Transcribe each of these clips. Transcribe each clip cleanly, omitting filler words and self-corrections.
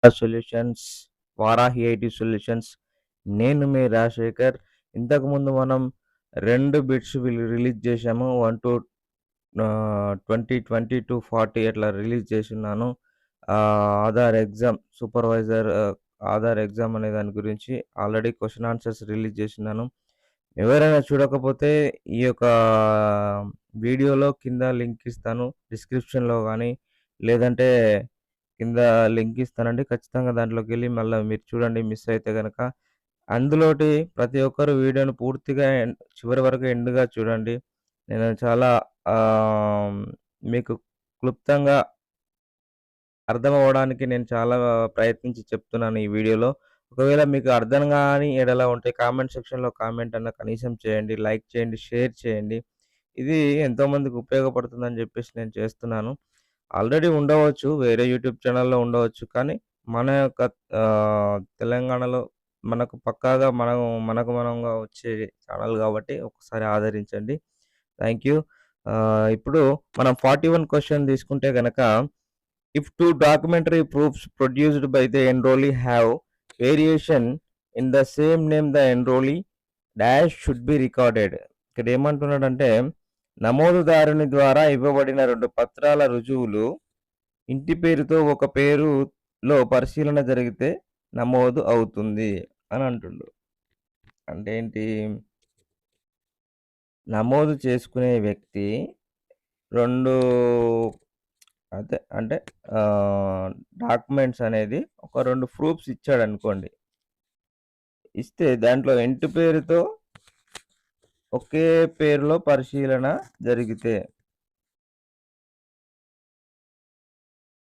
Solutions, Varahi IT solutions. నేను మీ రాజశేఖర్. ఇంతకుముందు మనం 2 బిట్స్ రిలీజ్ చేశాము. 20-40 అట్లా రిలీజ్ చేసున్నాను. Aadhaar exam supervisor Aadhaar exam అనే దాని గురించి ఆల్రెడీ క్వెషన్ ఆన్సర్స్ రిలీజ్ చేసినాను. ఎవరైనా చూడకపోతే ఈ యొక్క వీడియోలో కింద లింక్ ఇస్తాను. డిస్క్రిప్షన్‌లో గానీ, లేదంటే కింద లింక్ ఇస్తానండి. ఖచ్చితంగా దాంట్లోకెళ్ళి మళ్ళా మీరు చూడండి మిస్ అయితే గనక. అందులోటి ప్రతి ఒక్కరు వీడియోని పూర్తిగా చివరి వరకు ఎండ్‌గా చూడండి. నేను చాలా ఆహ్, మీకు క్లుప్తంగా అర్థమవ్వడానికి నేను చాలా ప్రయత్నించి చెప్తున్నాను ఈ వీడియోలో. ఒకవేళ మీకు అర్థం గాని ఎడల ఉంటే కామెంట్ సెక్షన్‌లో కామెంట్ అన్నా కనీసం చేయండి. లైక్ చేయండి, షేర్ చేయండి. ఇది ఎంతోమందికి ఉపయోగపడుతుందని జెప్పేసి నేను చేస్తున్నాను. ఆల్రెడీ ఉండవచ్చు. వేరే యూట్యూబ్ ఛానెల్‌లో ఉండవచ్చు. కానీ మన యొక్క తెలంగాణలో మనకు పక్కాగా మనకు మనంగా వచ్చే ఛానెల్ గాబట్టి ఒకసారి ఆదరించండి. Thank you. ఇప్పుడు మనం 41 క్వెషన్ తీసుకుంటే గనక, if 2 documentary proofs produced by the enrollee have variation in the same name the enrollee dash should be recorded. ఇక్కడ ఏమంటున్నాడంటే, నమోదుదారుని ద్వారా ఇవ్వబడిన 2 పత్రాల రుజువులు ఇంటి పేరుతో ఒక పేరులో పరిశీలన జరిగితే నమోదు అవుతుంది అని అంటుండు. అంటే ఏంటి? నమోదు చేసుకునే వ్యక్తి 2 అంటే డాక్యుమెంట్స్ అనేది ఒక 2 ప్రూఫ్స్ ఇచ్చాడనుకోండి. ఇస్తే దాంట్లో ఇంటి పేరుతో ఒకే పేరులో పరిశీలన జరిగితే,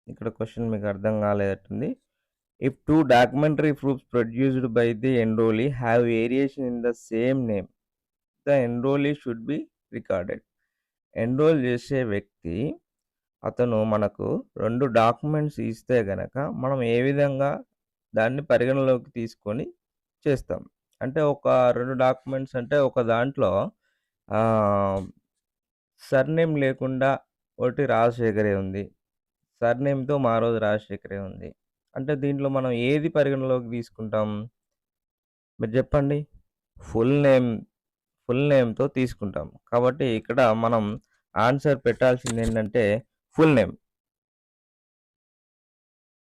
ఇక్కడ క్వెషన్ మీకు అర్థం కాలేదట్టుంది. If 2 documentary proofs produced by the enrollee have variation in the same name the enrollee should be recorded. Enrol చేసే వ్యక్తి అతను మనకు 2 డాక్యుమెంట్స్ ఇస్తే గనక మనం ఏ విధంగా దాన్ని పరిగణలోకి తీసుకొని చేస్తాం. అంటే ఒక 2 డాక్యుమెంట్స్ అంటే ఒక దాంట్లో సర్‌నేమ్ లేకుండా ఒకటి రాజశేఖరే ఉంది. సర్‌నేమ్‌తో మారోజు రాజశేఖరే ఉంది. అంటే దీంట్లో మనం ఏది పరిగణలోకి తీసుకుంటాం? మీరు చెప్పండి. ఫుల్ నేమ్ ఫుల్ నేమ్‌తో తీసుకుంటాం. కాబట్టి ఇక్కడ మనం ఆన్సర్ పెట్టాల్సిందేంటంటే ఫుల్ నేమ్.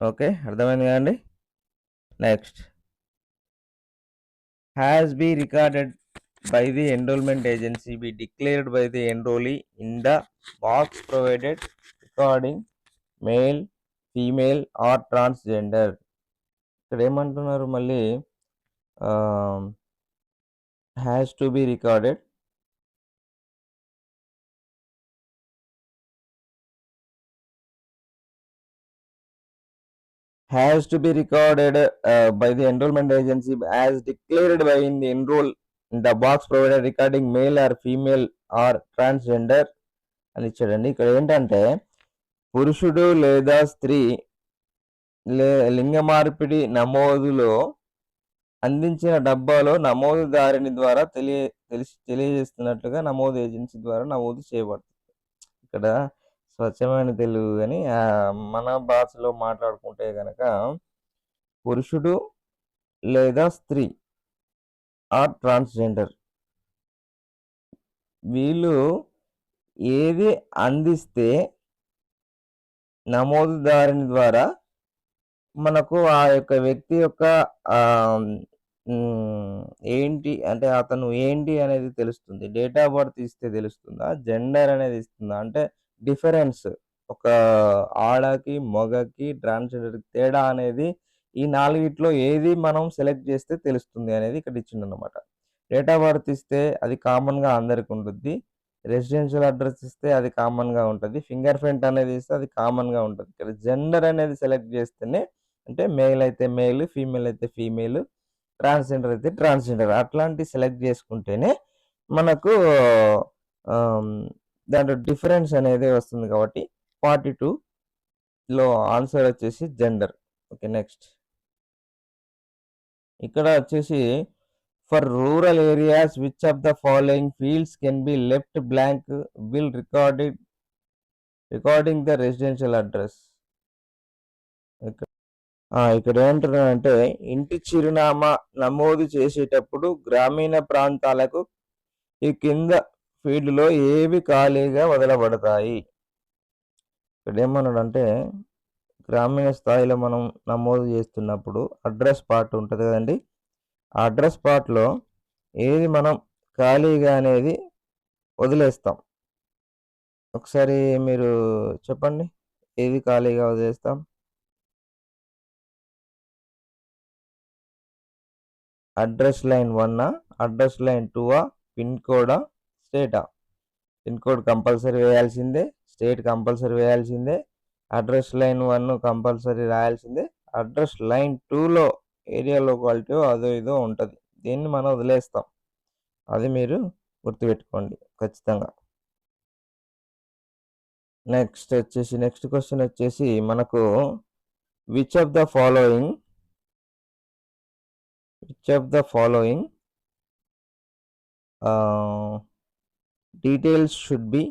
ఓకే. అర్థమైంది కదండీ! Next. Has be recorded by the enrollment agency be declared by the enrollee in the box provided regarding male, female or transgender. ఇక్కడ ఏమంటున్నారు మళ్ళీ has to be recorded. Has to be recorded by the enrollment agency as declared by in the enroll in the box provided regarding male or female or transgender అని ఇచ్చాడండి. ఇక్కడ ఏంటంటే పురుషుడు లేదా స్త్రీ లింగ మార్పిడి నమోదులో అందించిన డబ్బాలో నమోదుదారుని ద్వారా తెలియజేస్తున్నట్లుగా నమోదు ఏజెన్సీ ద్వారా నమోదు చేయబడుతుంది. ఇక్కడ స్వచ్ఛమైన తెలుగు అని మన భాషలో మాట్లాడుకుంటే గనక పురుషుడు లేదా స్త్రీ ఆర్ ట్రాన్స్జెండర్ వీళ్ళు ఏది అందిస్తే నమోదుదారుని ద్వారా మనకు ఆ యొక్క వ్యక్తి యొక్క ఏంటి అంటే అతను ఏంటి అనేది తెలుస్తుంది. డేట్ ఆఫ్ బర్త్ ఇస్తే తెలుస్తుందా? జెండర్ అనేది ఇస్తుందా? అంటే డిఫరెన్స్ ఒక ఆడకి, మగకి, ట్రాన్స్‌జెండర్‌కి తేడా అనేది ఈ 4 ఏది మనం సెలెక్ట్ చేస్తే తెలుస్తుంది అనేది ఇక్కడ ఇచ్చిండనమాట. డేట్ ఆఫ్ బర్త్ ఇస్తే అది కామన్‌గా అందరికి ఉంటుద్ది. రెసిడెన్షియల్ అడ్రెస్ ఇస్తే అది కామన్‌గా ఉంటది. ఫింగర్ ప్రింట్ అనేది ఇస్తే అది కామన్‌గా ఉంటది. ఇక్కడ జెండర్ అనేది సెలెక్ట్ చేస్తేనే అంటే మేల్ అయితే మేల్, ఫీమేల్ అయితే ఫీమేల్, ట్రాన్స్‌జెండర్ అయితే ట్రాన్స్‌జెండర్ అట్లాంటివి సెలెక్ట్ చేసుకుంటేనే మనకు దాంట్లో డిఫరెన్స్ అనేది వస్తుంది కాబట్టి 42లో ఆన్సర్ వచ్చేసి జెండర్. ఓకే. నెక్స్ట్. ఇక్కడ వచ్చేసి for rural areas which of the following fields can be left blank will recording the residential address. ఇక్కడ ఏమంటున్నానంటే ఇంటి చిరునామా నమోదు చేసేటప్పుడు గ్రామీణ ప్రాంతాలకు ఈ కింద ఫీల్డ్‌లో ఏవి ఖాళీగా వదలబడతాయి? ఇక్కడ ఏమన్నాడంటే గ్రామీణ స్థాయిలో మనం నమోదు చేస్తున్నప్పుడు అడ్రస్ పార్ట్ ఉంటది కదండీ! ఆ అడ్రస్ పార్ట్‌లో ఏది మనం ఖాళీగా అనేది వదిలేస్తాం. ఒకసారి మీరు చెప్పండి. ఏది ఖాళీగా వదిలేస్తాం? Address line 1 address line 2 pin కోడా? స్టేటా? పిన్ కోడ్ కంపల్సరీ వేయాల్సిందే. స్టేట్ కంపల్సరీ వేయాల్సిందే. అడ్రస్ లైన్ 1 కంపల్సరీ రాయాల్సిందే. అడ్రస్ లైన్ 2లో ఏరియా లోకాలిటీ అదో ఇదో ఉంటది. దీన్ని మనం వదిలేస్తాం. అది మీరు గుర్తుపెట్టుకోండి ఖచ్చితంగా. నెక్స్ట్ క్వెషన్ వచ్చేసి మనకు which of the following details should be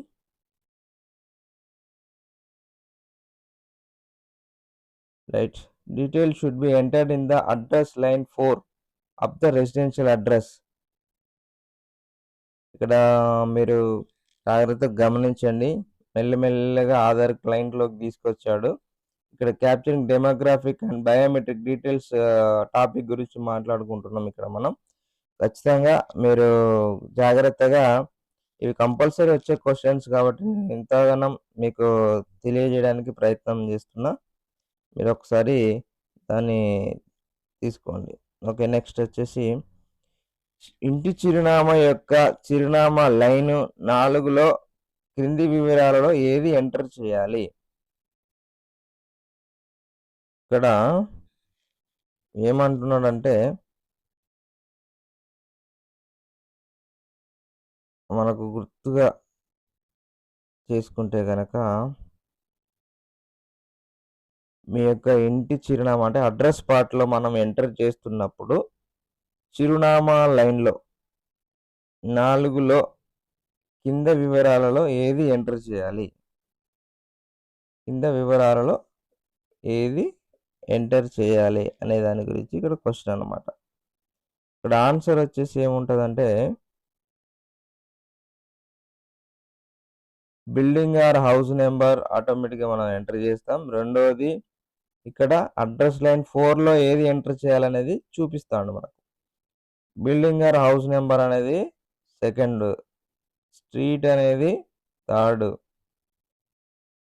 right details should be entered in the address line 4 of the residential address. ఇక్కడ మీరు జాగ్రత్తగా గమనించండి. మెల్లమెల్లగా ఆధార్ క్లయింట్‌లోకి తీసుకొచ్చాడు. ఇక్కడ capturing demographic and biometric details topic గురించి మాట్లాడుకుంటున్నాం ఇక్కడ మనం. ఖచ్చితంగా మీరు జాగ్రత్తగా ఇవి కంపల్సరీ వచ్చే క్వెషన్స్ కాబట్టి నేను ఇంతగనం మీకు తెలియజేయడానికి ప్రయత్నం చేస్తున్నా. మీరు ఒకసారి దాన్ని తీసుకోండి. ఓకే. నెక్స్ట్ వచ్చేసి ఇంటి చిరునామా యొక్క చిరునామా లైను 4లో క్రింది వివరాలలో ఏది ఎంటర్ చేయాలి? ఇక్కడ ఏమంటున్నాడంటే మనకు గుర్తుగా చేసుకుంటే గనక మీ యొక్క ఇంటి చిరునామా అంటే అడ్రస్ పార్ట్‌లో మనం ఎంటర్ చేస్తున్నప్పుడు చిరునామా లైన్‌లో 4లో కింద వివరాలలో ఏది ఎంటర్ చేయాలి? కింద వివరాలలో ఏది ఎంటర్ చేయాలి అనే దాని గురించి ఇక్కడ క్వెషన్ అన్నమాట. ఇక్కడ ఆన్సర్ వచ్చేసి ఏముంటదంటే బిల్డింగ్ ఆర్ హౌస్ నెంబర్ ఆటోమేటిక్‌గా మనం ఎంటర్ చేస్తాం. రెండోది ఇక్కడ అడ్రస్ లైన్ 4లో ఏది ఎంటర్ చేయాలనేది చూపిస్తాడు మనకు. బిల్డింగ్ ఆర్ హౌస్ నెంబర్ అనేది సెకండ్, స్ట్రీట్ అనేది థర్డ్.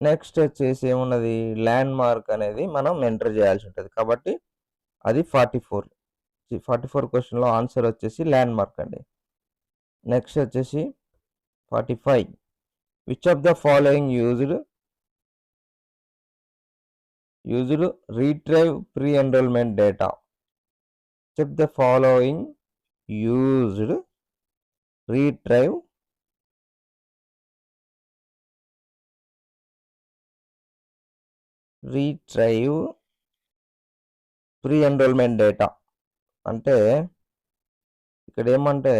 నెక్స్ట్ వచ్చేసి ఏమున్నది ల్యాండ్ మార్క్ అనేది మనం ఎంటర్ చేయాల్సి ఉంటుంది. కాబట్టి అది 44 క్వెషన్‌లో ఆన్సర్ వచ్చేసి ల్యాండ్ మార్క్ అండి. నెక్స్ట్ వచ్చేసి 45 which of the following used retrieve pre-enrollment data? Which of the following used retrieve pre-enrollment data? అంటే ఇక్కడ ఏమంటే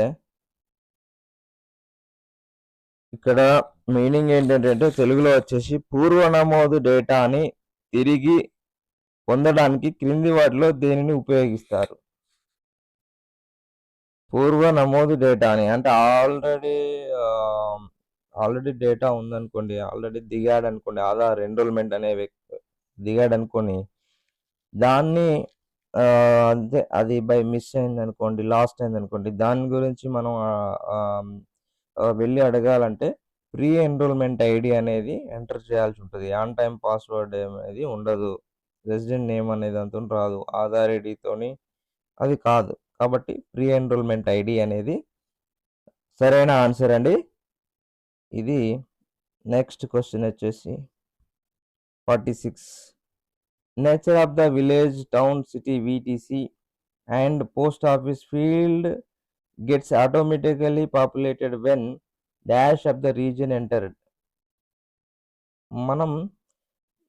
ఇక్కడ మీనింగ్ ఏంటంటే తెలుగులో వచ్చేసి పూర్వ నమోదు డేటాని తిరిగి పొందడానికి క్రింది వాటిలో దేనిని ఉపయోగిస్తారు? పూర్వ నమోదు డేటాని అంటే ఆల్రెడీ డేటా ఉందనుకోండి, ఆల్రెడీ దిగాడనుకోండి, ఆధార్ ఎన్రోల్మెంట్ అనే దిగాడనుకోని దాన్ని అంతే అది బై మిస్ అయిందనుకోండి, లాస్ట్ అయిందనుకోండి, దాని గురించి మనం వెళ్ళి అడగాలంటే ప్రీ ఎన్రోల్మెంట్ ఐడి అనేది ఎంటర్ చేయాల్సి ఉంటుంది. ఆన్ టైమ్ పాస్వర్డ్ అనేది ఉండదు. రెసిడెంట్ నేమ్ అనేది అంతా రాదు. ఆధార్ ఐడితోని అది కాదు. కాబట్టి ప్రీ ఎన్రోల్మెంట్ ఐడి అనేది సరైన ఆన్సర్ అండి. ఇది నెక్స్ట్ క్వెషన్ వచ్చేసి 46 nature of the village, town, city, VTC and post office field gets automatically populated when dash of the region entered. మనం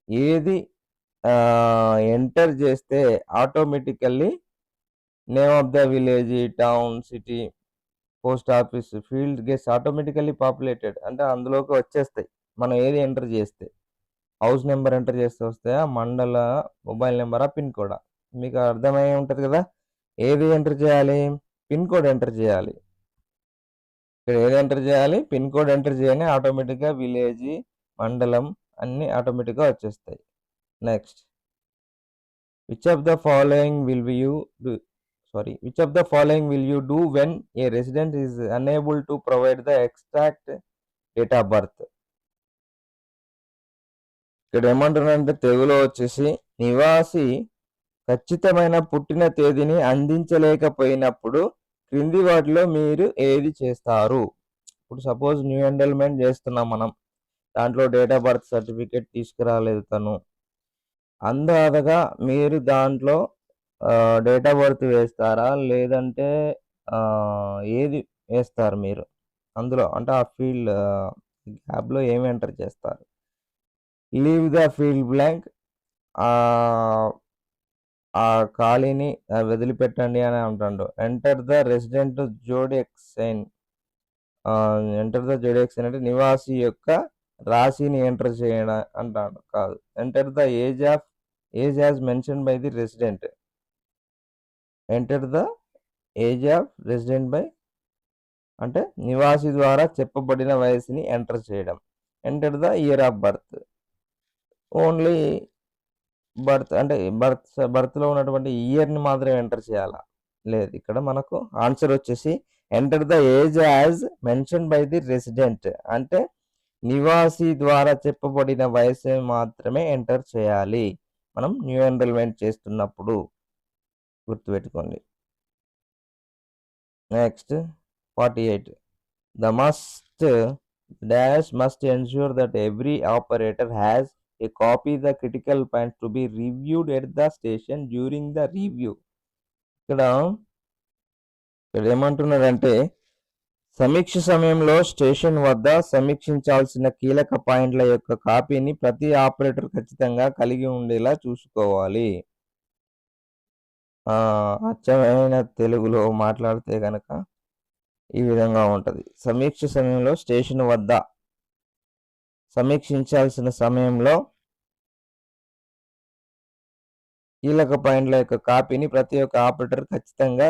ఏది ఎంటర్ చేస్తే automatically name of the village, town, city, post office field gets automatically populated అంటే అందులోకి వచ్చేస్తాయి మనం ఏది enter చేస్తే. House number enter చేస్తే వస్తాయా, మండల మొబైల్ నెంబరా, పిన్ కోడా? మీకు అర్థమై ఉంటుంది కదా. ఏది ఎంటర్ చేయాలి? పిన్ కోడ్ ఎంటర్ చేయాలి. ఇక్కడ ఏది ఎంటర్ చేయాలి? పిన్ కోడ్ ఎంటర్ చేయని ఆటోమేటిక్గా విలేజ్, మండలం అన్నీ ఆటోమేటిక్గా వచ్చేస్తాయి. Next, which of the following will you do when a resident is unable to provide the exact date of birth? ఇక్కడ ఏమంటున్నారంటే తెలుగులో వచ్చేసి, నివాసి ఖచ్చితమైన పుట్టిన తేదీని అందించలేకపోయినప్పుడు క్రింది వాటిలో మీరు ఏది చేస్తారు? ఇప్పుడు సపోజ్ న్యూ ఎన్రోల్మెంట్ చేస్తున్నాం మనం, దాంట్లో డేట్ ఆఫ్ బర్త్ సర్టిఫికేట్ తీసుకురాలేదు తను, అందాదగా మీరు దాంట్లో డేట్ ఆఫ్ బర్త్ వేస్తారా, లేదంటే ఏది వేస్తారు మీరు అందులో? అంటే ఆ ఫీల్డ్ గ్యాప్లో ఏమి ఎంటర్ చేస్తారు? లీవ్ ద ఫీల్డ్ బ్లాంక్, ఆ ఖాళీని వదిలిపెట్టండి అని అంటాడు. Enter the resident zodiac sign. అంటే నివాసి యొక్క రాశిని ఎంటర్ చేయడం అంటాడు. కాదు. Enter the age as mention by the resident. Enter the age of resident by అంటే నివాసి ద్వారా చెప్పబడిన వయసుని ఎంటర్ చేయడం. Enter the year of birth. Only birth అంటే బర్త్లో ఉన్నటువంటి ఇయర్ని మాత్రమే ఎంటర్ చేయాలా? లేదు. ఇక్కడ మనకు ఆన్సర్ వచ్చేసి enter the age as mention by the resident, అంటే నివాసి ద్వారా చెప్పబడిన వయసు మాత్రమే ఎంటర్ చేయాలి మనం న్యూ ఎన్రోల్మెంట్ చేస్తున్నప్పుడు. గుర్తుపెట్టుకోండి. Next 48. The must ensure that every operator has a copy the critical points to be reviewed at the station during the review. ఇక్కడ ఏమంటున్నారంటే, సమీక్ష సమయంలో స్టేషన్ వద్ద సమీక్షించాల్సిన కీలక పాయింట్ల యొక్క కాపీని ప్రతి ఆపరేటర్ ఖచ్చితంగా కలిగి ఉండేలా చూసుకోవాలి. అచ్చమైన తెలుగులో మాట్లాడితే కనుక ఈ విధంగా ఉంటుంది. సమీక్ష సమయంలో స్టేషన్ వద్ద సమీక్షించాల్సిన సమయంలో కీలక పాయింట్ల యొక్క కాపీని ప్రతి ఒక్క ఆపరేటర్ ఖచ్చితంగా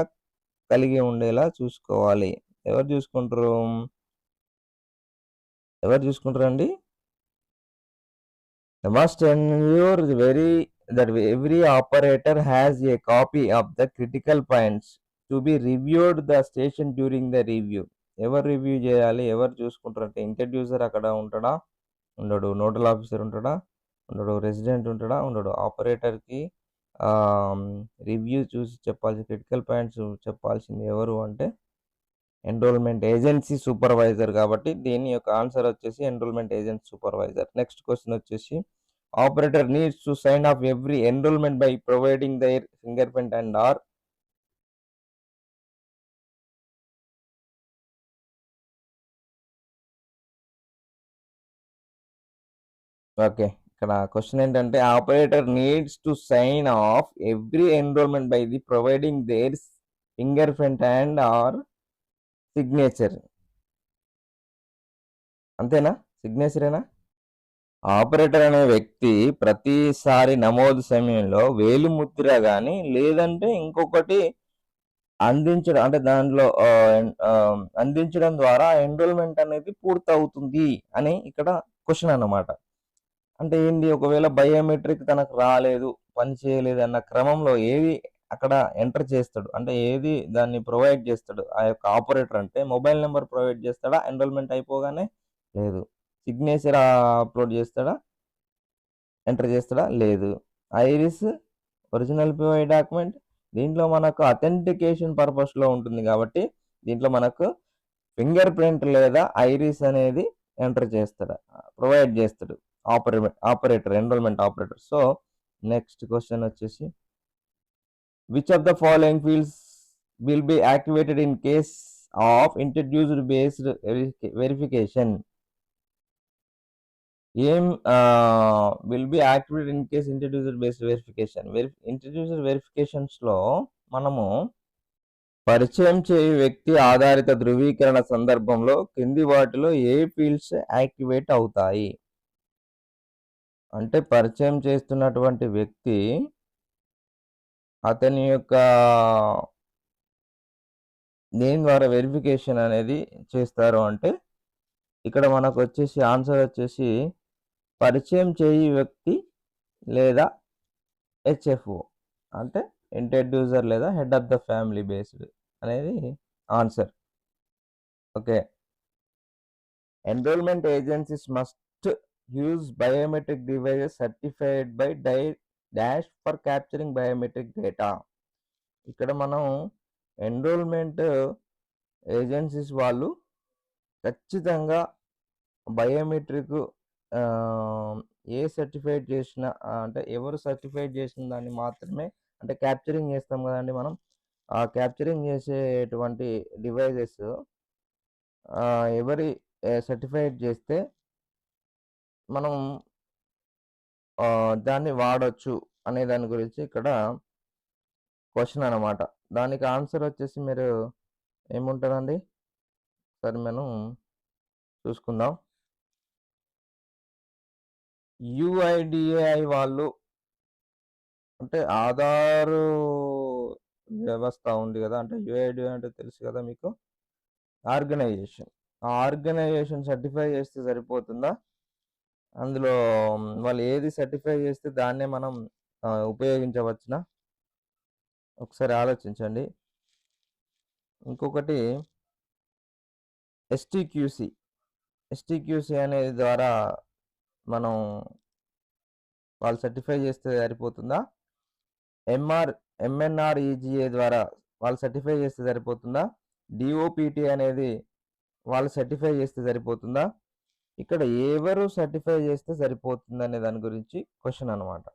కలిగి ఉండేలా చూసుకోవాలి. ఎవరు చూసుకుంటారండి? Must ensure that every operator has a copy of the critical points to be reviewed the station during the review. ఎవరు రివ్యూ చేయాలి? ఎవరు చూసుకుంటారంటే, ఇంట్రడ్యూసర్ అక్కడ ఉంటాడా? ఉండడు. నోడల్ ఆఫీసర్ ఉంటాడా? ఉండడు. రెసిడెంట్ ఉంటాడా? ఉండడు. ఆపరేటర్కి రివ్యూ చూసి క్రిటికల్ పాయింట్స్ చెప్పాల్సింది ఎవరు అంటే ఎన్రోల్మెంట్ ఏజెన్సీ సూపర్వైజర్. కాబట్టి దీని యొక్క ఆన్సర్ వచ్చేసి enrollment agency supervisor. Next question వచ్చేసి, operator needs to sign off every enrollment by providing their fingerprint and or okay. ఇక్కడ క్వశ్చన్ ఏంటంటే, operator needs to sign off every enrollment by the providing their fingerprint and or signature. అంతేనా? సిగ్నేచరేనా? Operator అనే వ్యక్తి ప్రతిసారి నమోదు సమయంలో వేలిముద్ర కానీ లేదంటే ఇంకొకటి అందించడం, అంటే దాంట్లో అందించడం ద్వారా ఎన్రోల్మెంట్ అనేది పూర్తవుతుంది అని ఇక్కడ క్వశ్చన్ అన్నమాట. అంటే ఏంటి? ఒకవేళ బయోమెట్రిక్ తనకు రాలేదు, పని చేయలేదు అన్న క్రమంలో ఏది అక్కడ ఎంటర్ చేస్తాడు, అంటే ఏది దాన్ని ప్రొవైడ్ చేస్తాడు ఆ యొక్క ఆపరేటర్ అంటే మొబైల్ నెంబర్ ప్రొవైడ్ చేస్తాడా ఎన్రోల్మెంట్ అయిపోగానే? లేదు. సిగ్నేచర్ అప్లోడ్ చేస్తాడా? ఎంటర్ చేస్తాడా? లేదు. ఐరిస్, ఒరిజినల్ పిఓఐ డాక్యుమెంట్, దీంట్లో మనకు అథెంటికేషన్ పర్పస్లో ఉంటుంది కాబట్టి దీంట్లో మనకు ఫింగర్ ప్రింట్ లేదా ఐరిస్ అనేది ఎంటర్ చేస్తాడు, ప్రొవైడ్ చేస్తాడు operator, enrolment operator. So next question వచ్చేసి, which of the following fields will be activated in case of introduced based verification? Will be activated in case introducer based verification. Introducer వెరిఫికేషన్స్లో మనము పరిచయం చేయు వ్యక్తి ఆధారిత ధృవీకరణ సందర్భంలో కింది వాటిలో ఏ ఫీల్డ్స్ యాక్టివేట్ అవుతాయి? అంటే పరిచయం చేస్తున్నటువంటి వ్యక్తి అతని యొక్క దేని ద్వారా వెరిఫికేషన్ అనేది చేస్తారు అంటే, ఇక్కడ మనకొచ్చేసి ఆన్సర్ వచ్చేసి పరిచయం చేయు వ్యక్తి లేదా హెచ్ఎఫ్ఓ. అంటే ఇంట్రడ్యూసర్ లేదా head of the family based అనేది answer. Okay. Enrolment agencies must use biometric devices certified by dash for capturing biometric data. ఇక్కడ మనం ఎన్రోల్మెంట్ ఏజెన్సీస్ వాళ్ళు ఖచ్చితంగా బయోమెట్రిక్ ఏ సర్టిఫైడ్ చేసిన అంటే ఎవరు సర్టిఫైడ్ చేసిన దాన్ని మాత్రమే అంటే క్యాప్చరింగ్ చేస్తాం కదండి మనం. ఆ క్యాప్చరింగ్ చేసేటువంటి డివైజెస్ ఎవరి సర్టిఫైడ్ చేస్తే మనం దాన్ని వాడొచ్చు అనే దాని గురించి ఇక్కడ క్వశ్చన్ అనమాట. దానికి ఆన్సర్ వచ్చేసి మీరు ఏముంటుందండి? సరే మనం చూసుకుందాం. యుఐడిఏఐ వాళ్ళు అంటే ఆధారు వ్యవస్థ ఉంది కదా, అంటే యుఐడిఏఐ అంటే తెలుసు కదా మీకు, ఆర్గనైజేషన్. ఆ ఆర్గనైజేషన్ సర్టిఫై చేస్తే సరిపోతుందా? అందులో వాళ్ళు ఏది సర్టిఫై చేస్తే దాన్నే మనం ఉపయోగించవచ్చునా? ఒకసారి ఆలోచించండి. ఇంకొకటి ఎస్టీక్యూసీ. ఎస్టీక్యూసీ అనేది ద్వారా మనం వాళ్ళు సర్టిఫై చేస్తే సరిపోతుందా? ఎంఎన్ఆర్ఈజీఏ ద్వారా వాళ్ళు సర్టిఫై చేస్తే సరిపోతుందా? డిఓపిటి అనేది వాళ్ళు సర్టిఫై చేస్తే సరిపోతుందా? ఇక్కడ ఎవరు సర్టిఫై చేస్తే సరిపోతుందనే దాని గురించి క్వశ్చన్ అనమాట.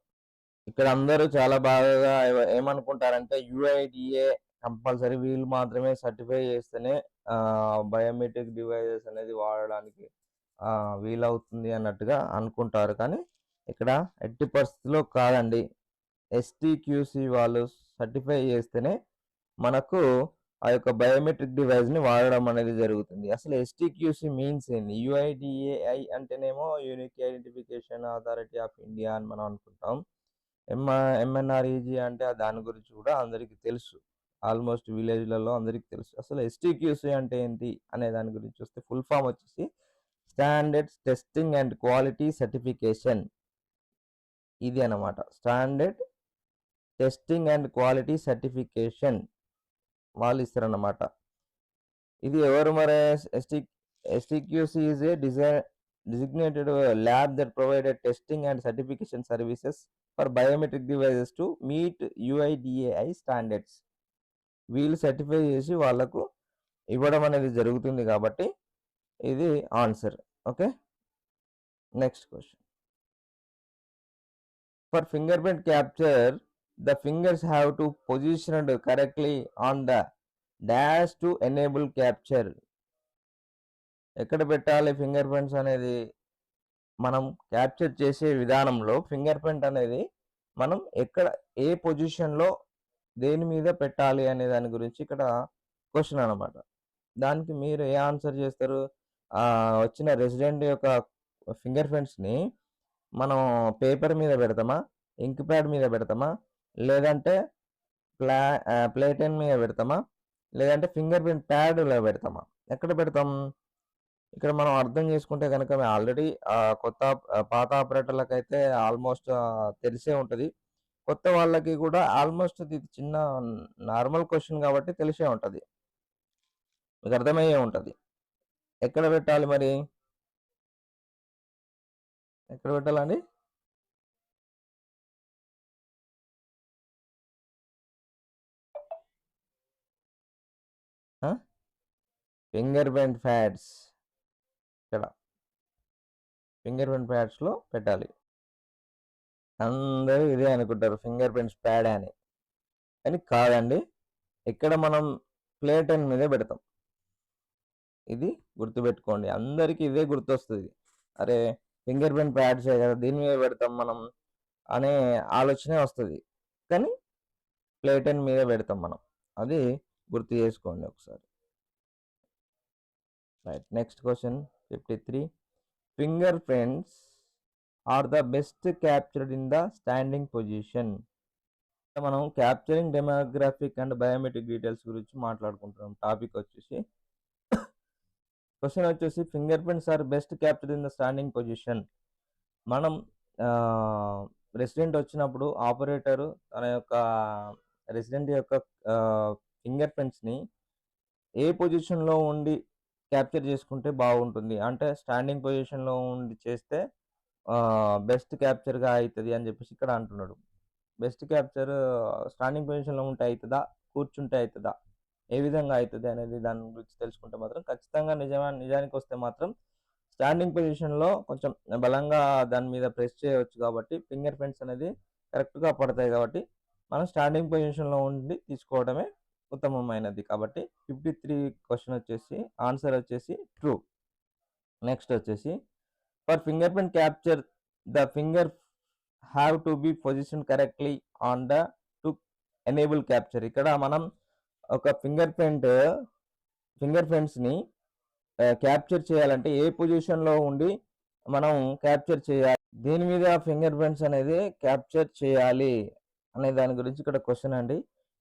ఇక్కడ అందరూ చాలా బాగా ఏమనుకుంటారంటే యుఐడిఏ కంపల్సరీ వీళ్ళు మాత్రమే సర్టిఫై చేస్తేనే బయోమెట్రిక్ డివైజెస్ అనేది వాడడానికి వీలవుతుంది అన్నట్టుగా అనుకుంటారు. కానీ ఇక్కడ ఎట్టి పరిస్థితుల్లో కాదండి. ఎస్టీక్యూసీ వాళ్ళు సర్టిఫై చేస్తేనే మనకు ఆ యొక్క బయోమెట్రిక్ డివైస్‌ని వాడడం అనేది జరుగుతుంది. అసలు ఎస్టీక్యూసీ మీన్స్ ఏంది? యుఐడిఏఐ అంటేనేమో unique identification authority of India అని మనం అనుకుంటాం. ఎంఎన్ఆర్ఈజీ అంటే దాని గురించి కూడా అందరికీ తెలుసు. ఆల్మోస్ట్ విలేజ్‌లలో అందరికీ తెలుసు. అసలు ఎస్టీక్యూసీ అంటే ఏంటి అనే దాని గురించి చూస్తే ఫుల్ ఫామ్ వచ్చేసి standards testing and quality certification. ఇది అన్నమాట. Standard testing and quality certification వాళ్ళు ఇస్తారన్నమాట. ఇది ఎవరు మరి? STQC is a designated lab that provided testing and certification services for biometric devices to meet UIDAI standards. వీళ్ళు సర్టిఫై చేసి వాళ్ళకు ఇవ్వడం అనేది జరుగుతుంది కాబట్టి ఇది answer. Okay. Next question. For finger print capture the fingers have to positioned correctly on the dash to enable capture. ఎక్కడ పెట్టాలి ఫింగర్ ప్రింట్స్ అనేది? మనం క్యాప్చర్ చేసే విధానంలో ఫింగర్ ప్రింట్ అనేది మనం ఎక్కడ ఏ పొజిషన్‌లో దేని మీద పెట్టాలి అనే దాని గురించి ఇక్కడ క్వశ్చన్ అనమాట. దానికి మీరు ఏ ఆన్సర్ చేస్తారు? వచ్చిన రెసిడెంట్ యొక్క ఫింగర్ ప్రింట్స్‌ని మనం పేపర్ మీద పెడతామా? ఇంక్ ప్యాడ్ మీద పెడతామా? లేదంటే ప్లేటెన్ మీద పెడతామా? లేదంటే ఫింగర్ ప్రింట్ ప్యాడ్‌లో పెడతామా? ఎక్కడ పెడతాం? ఇక్కడ మనం అర్థం చేసుకుంటే గనక ఆల్రెడీ పాత ఆపరేటర్లకైతే ఆల్మోస్ట్ తెలిసే ఉంటది. కొత్త వాళ్ళకి కూడా ఆల్మోస్ట్ ఇది చిన్న నార్మల్ క్వెషన్ కాబట్టి తెలిసే ఉంటది. మీకు అర్థమయ్యే ఉంటది. ఎక్కడ పెట్టాలి మరి? ఎక్కడ పెట్టాలండి? Fingerprint pads. ఇక్కడ ఫింగర్ ప్రింట్ ప్యాడ్స్‌లో పెట్టాలి. అందరూ ఇదే అనుకుంటారు ఫింగర్ ప్రింట్స్ ప్యాడ్ అని. కానీ కాదండి. ఇక్కడ మనం ప్లేటెన్ మీదే పెడతాం. ఇది గుర్తుపెట్టుకోండి. అందరికీ ఇదే గుర్తొస్తది. అరే! ఫింగర్ ప్రింట్ ప్యాడ్సే కదా! దీని మీద పెడతాం మనం అనే ఆలోచనే వస్తది. కానీ ప్లేటెన్ మీద పెడతాం మనం. అది గుర్తు చేసుకోండి ఒకసారి. Right. Next question 53. Finger prints are the best captured in the standing position. మనం capturing demographic and biometric details గురించి మాట్లాడుకుంటున్నాం. టాపిక్ వచ్చేసి క్వశ్చన్ వచ్చేసి finger prints are best captured in the standing position. మనం రెసిడెంట్ వచ్చినప్పుడు ఆపరేటరు తన యొక్క resident యొక్క ఫింగర్ ప్రింట్స్ని ఏ పొజిషన్లో ఉండి క్యాప్చర్ చేసుకుంటే బాగుంటుంది అంటే స్టాండింగ్ పొజిషన్లో ఉండి చేస్తే బెస్ట్ క్యాప్చర్గా అవుతుంది అని చెప్పేసి ఇక్కడ అంటున్నాడు. బెస్ట్ క్యాప్చర్ స్టాండింగ్ పొజిషన్లో ఉంటే అవుతుందా, కూర్చుంటే అవుతుందా, ఏ విధంగా అవుతుంది అనేది దాని గురించి తెలుసుకుంటే మాత్రం ఖచ్చితంగా నిజానికి వస్తే మాత్రం స్టాండింగ్ పొజిషన్లో కొంచెం బలంగా దాని మీద ప్రెస్ చేయవచ్చు కాబట్టి ఫింగర్ ప్రింట్స్ అనేది కరెక్ట్గా పడతాయి కాబట్టి మనం స్టాండింగ్ పొజిషన్లో ఉండి తీసుకోవడమే ఉత్తమమైనది. కాబట్టి 53 క్వశ్చన్ వచ్చేసి ఆన్సర్ వచ్చేసి ట్రూ. నెక్స్ట్ వచ్చేసి for finger print capture the finger have to be position correctly on the to enable capture. ఇక్కడ మనం ఒక ఫింగర్ ప్రింట్స్ని క్యాప్చర్ చేయాలంటే ఏ పొజిషన్లో ఉండి మనం క్యాప్చర్ చేయాలి, దీని మీద ఫింగర్ ప్రింట్స్ అనేది క్యాప్చర్ చేయాలి అనే దాని గురించి ఇక్కడ క్వశ్చన్ అండి.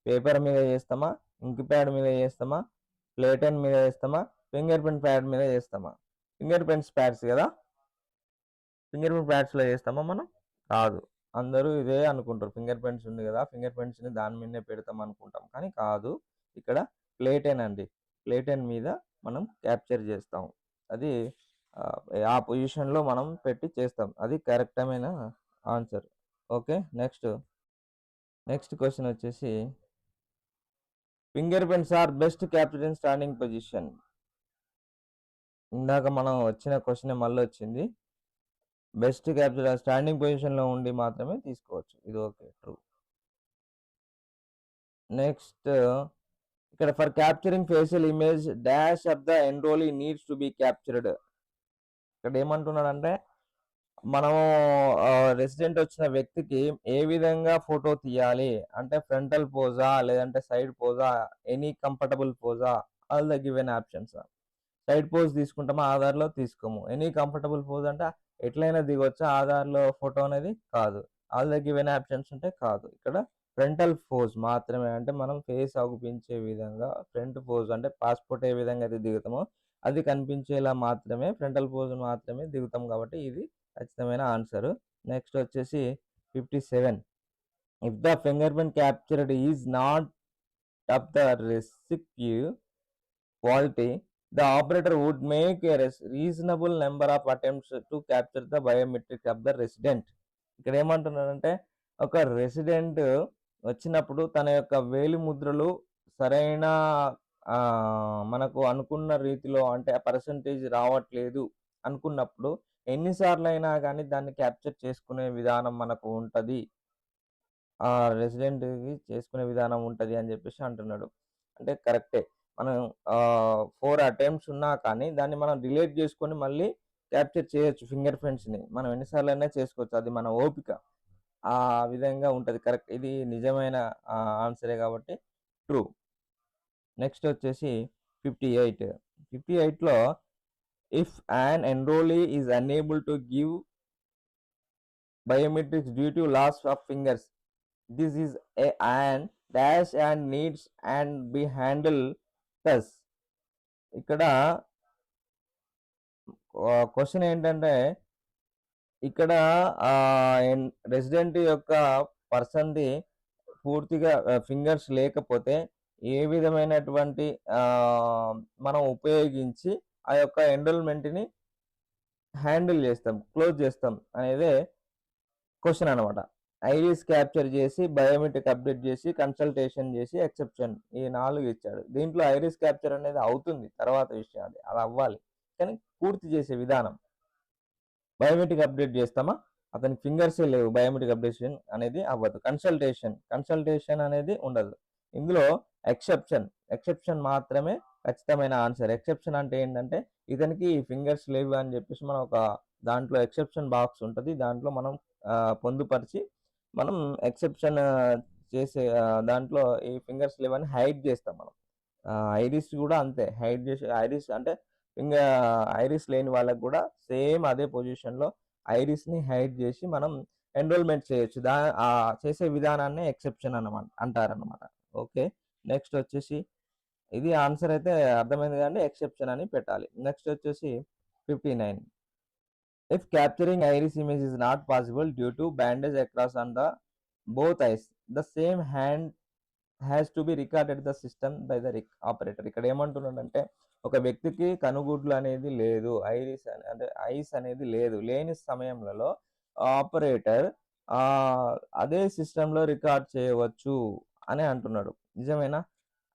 పేపర్ మీద చేస్తామా, ఇంక్ ప్యాడ్ మీద చేస్తామా, ప్లేటన్ మీద చేస్తామా, ఫింగర్ ప్రింట్ ప్యాడ్ మీద చేస్తామా? ఫింగర్ ప్రింట్స్ ప్యాడ్స్ కదా, ఫింగర్ ప్రింట్ ప్యాడ్స్లో చేస్తామా మనం? కాదు. అందరూ ఇదే అనుకుంటారు, ఫింగర్ ప్రింట్స్ ఉంది కదా ఫింగర్ ప్రింట్స్ని దాని మీదనే పెడతాం అనుకుంటాం, కానీ కాదు. ఇక్కడ ప్లేటెన్ అండి, ప్లేటెన్ మీద మనం క్యాప్చర్ చేస్తాం. అది ఆ పొజిషన్లో మనం పెట్టి చేస్తాం. అది కరెక్టమైన ఆన్సర్. ఓకే, నెక్స్ట్ క్వశ్చన్ వచ్చేసి finger prints are best capture in standing position. ఇందాక మనం వచ్చిన క్వశ్చన్ మళ్ళీ వచ్చింది. బెస్ట్ క్యాప్చర్ స్టాండింగ్ పొజిషన్లో ఉండి మాత్రమే తీసుకోవచ్చు. ఇది ఓకే, ట్రూ. నెక్స్ట్ ఇక్కడ for capturing facial image dash of the enrollee needs to be captured. ఇక్కడ ఏమంటున్నాడంటే మనము రెసిడెంట్ వచ్చిన వ్యక్తికి ఏ విధంగా ఫోటో తీయాలి అంటే ఫ్రంటల్ పోజా లేదంటే సైడ్ పోజా, ఎనీ కంఫర్టబుల్ పోజా, all the given options. Side pose తీసుకుంటామా, ఆధార్లో తీసుకోము. ఎనీ కంఫర్టబుల్ పోజ్ అంటే ఎట్లయినా దిగొచ్చా ఆధార్లో ఫోటో అనేది? కాదు. ఆల్ ద గివెన్ ఆప్షన్స్ అంటే కాదు. ఇక్కడ ఫ్రంటల్ పోజ్ మాత్రమే, అంటే మనం ఫేస్ అగుపించే విధంగా ఫ్రంట్ పోజ్ అంటే పాస్పోర్ట్ ఏ విధంగా అయితే దిగుతామో అది కనిపించేలా మాత్రమే ఫ్రంటల్ పోజ్ మాత్రమే దిగుతాం కాబట్టి ఇది ఖచ్చితమైన ఆన్సర్. నెక్స్ట్ వచ్చేసి 57 if the finger print captured is not of the requisite quality, the operator would make a reasonable number of attempts to capture the biometric of the resident. ఇక్కడ ఏమంటున్నారంటే ఒక resident వచ్చినప్పుడు తన యొక్క వేలి ముద్రలు సరైన మనకు అనుకున్న రీతిలో అంటే ఆ పర్సంటేజ్ రావట్లేదు అనుకున్నప్పుడు ఎన్నిసార్లు అయినా కానీ దాన్ని క్యాప్చర్ చేసుకునే విధానం మనకు ఉంటుంది, ఆ రెసిడెంట్కి చేసుకునే విధానం ఉంటుంది అని చెప్పేసి అంటున్నాడు. అంటే కరెక్టే, మనం 4 అటెంప్ట్స్ ఉన్నా కానీ దాన్ని మనం డిలీట్ చేసుకొని మళ్ళీ క్యాప్చర్ చేయొచ్చు ఫింగర్ ప్రింట్స్ని. మనం ఎన్నిసార్లు అయినా చేసుకోవచ్చు, అది మన ఓపిక ఆ విధంగా ఉంటుంది. కరెక్ట్, ఇది నిజమైన ఆన్సరే కాబట్టి ట్రూ. నెక్స్ట్ వచ్చేసి 58లో if an enrollee is unable to give biometrics due to loss of fingers, this is an dash and needs and be handled thus. ఇక్కడ క్వశ్చన్ ఏంటంటే ఇక్కడ రెసిడెంట్ యొక్క పర్సన్ది పూర్తిగా ఫింగర్స్ లేకపోతే ఏ విధమైనటువంటి మనం ఉపయోగించి ఆ యొక్క ఎన్రోల్మెంట్ని హ్యాండిల్ చేస్తాం, క్లోజ్ చేస్తాం అనేదే క్వశ్చన్ అనమాట. ఐరిస్ క్యాప్చర్ చేసి, బయోమెట్రిక్ అప్డేట్ చేసి, కన్సల్టేషన్ చేసి, ఎక్సెప్షన్, ఈ 4 ఇచ్చాడు. దీంట్లో ఐరిస్ క్యాప్చర్ అనేది అవుతుంది, తర్వాత విషయం అది అవ్వాలి, కానీ పూర్తి చేసే విధానం. బయోమెట్రిక్ అప్డేట్ చేస్తామా, అతనికి ఫింగర్సే లేవు, బయోమెట్రిక్ అప్డేషన్ అనేది అవ్వదు. కన్సల్టేషన్ అనేది ఉండదు. ఇందులో ఎక్సెప్షన్ మాత్రమే ఖచ్చితమైన ఆన్సర్. ఎక్సెప్షన్ అంటే ఏంటంటే ఇతనికి ఫింగర్స్ లేవు అని చెప్పేసి మనం ఒక దాంట్లో ఎక్సెప్షన్ బాక్స్ ఉంటుంది, దాంట్లో మనం పొందుపరిచి మనం ఎక్సెప్షన్ చేసే దాంట్లో ఈ ఫింగర్స్ లేవని హైడ్ చేస్తాం మనం. ఐరిస్ కూడా అంతే, హైడ్ చేసి ఐరిస్ అంటే ఐరిస్ లేని వాళ్ళకి కూడా సేమ్ అదే పొజిషన్లో ఐరిస్‌ని హైడ్ చేసి మనం ఎన్రోల్‌మెంట్ చేయొచ్చు. చేసే విధానాన్నే ఎక్సెప్షన్ అంటారనమాట. ఓకే. నెక్స్ట్ వచ్చేసి ఇది ఆన్సర్ అయితే అర్థమైంది కదండీ! ఎక్సెప్షన్ అని పెట్టాలి. నెక్స్ట్ వచ్చేసి 59. If capturing iris image is not possible due to bandage across on the both eyes, the same hand has to be recorded the system by the operator. ఇక్కడ ఏమంటున్నాడంటే ఒక వ్యక్తికి కనుగుడ్లు అనేది లేదు, ఐరిస్ అంటే ఐస్ అనేది లేదు, లేని సమయంలో ఆపరేటర్ అదే సిస్టంలో రికార్డ్ చేయవచ్చు అని అంటున్నాడు. నిజమేనా?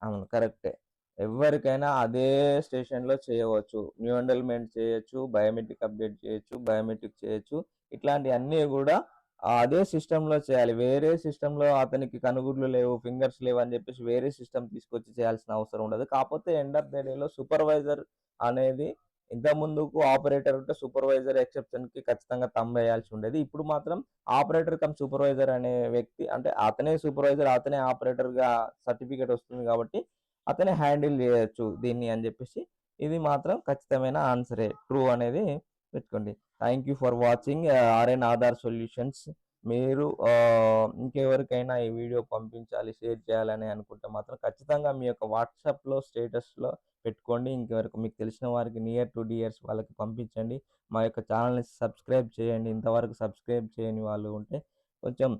అవును, కరెక్టే. ఎవరికైనా అదే స్టేషన్లో చేయవచ్చు. న్యూ ఎన్రోల్మెంట్ చేయొచ్చు, బయోమెట్రిక్ అప్డేట్ చేయొచ్చు, బయోమెట్రిక్ చేయొచ్చు. ఇట్లాంటివన్నీ కూడా అదే సిస్టంలో చేయాలి. వేరే సిస్టంలో అతనికి కనుగుడ్లు లేవు, ఫింగర్స్ లేవు అని చెప్పేసి వేరే సిస్టమ్ తీసుకొచ్చి చేయాల్సిన అవసరం ఉండదు. కాకపోతే ఎండ్ ఆఫ్ ద డేలో సూపర్వైజర్ అనేది ఇంతకుముందుకు ఆపరేటర్ ఉంటే సూపర్వైజర్ ఎక్సెప్షన్‌కి ఖచ్చితంగా థంబ్ వేయాల్సి ఉండేది. ఇప్పుడు మాత్రం ఆపరేటర్ కమ్ సూపర్వైజర్ అనే వ్యక్తి అంటే అతనే సూపర్వైజర్, అతనే ఆపరేటర్‌గా సర్టిఫికేట్ వస్తుంది కాబట్టి అతనే హ్యాండిల్ చేయొచ్చు దీన్ని అని చెప్పేసి ఇది మాత్రం ఖచ్చితమైన ఆన్సరే. ట్రూ అనేది పెట్టుకోండి. Thank you for watching RN Aadhaar solutions. మీరు ఇంకెవరికైనా ఈ వీడియో పంపించాలి, షేర్ చేయాలని అనుకుంటే మాత్రం ఖచ్చితంగా మీ యొక్క వాట్సాప్‌లో స్టేటస్‌లో పెట్టుకోండి. ఇంకెవరికి మీకు తెలిసిన వారికి నియర్ టు డియర్స్ వాళ్ళకి పంపించండి. మా యొక్క ఛానల్‌ని సబ్స్క్రైబ్ చేయండి. ఇంతవరకు సబ్స్క్రైబ్ చేయని వాళ్ళు ఉంటే కొంచెం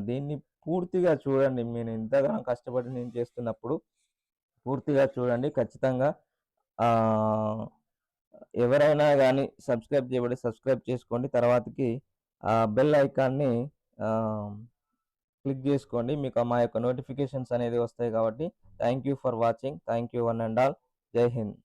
దీన్ని పూర్తిగా చూడండి. నేను ఇంతగానో కష్టపడి నేను చేస్తున్నప్పుడు పూర్తిగా చూడండి. ఖచ్చితంగా ఆహ్, ఎవరైనా గాని సబ్స్క్రైబ్ చేసుకోండి. తర్వాతకి బెల్ ఐకాన్‌ని ఆహ్, క్లిక్ జేసుకోండి. మీకు మా యొక్క నోటిఫికేషన్స్ అనేది వస్తాయి కాబట్టి. Thank you for watching. Thank you one and all. జై హింద్.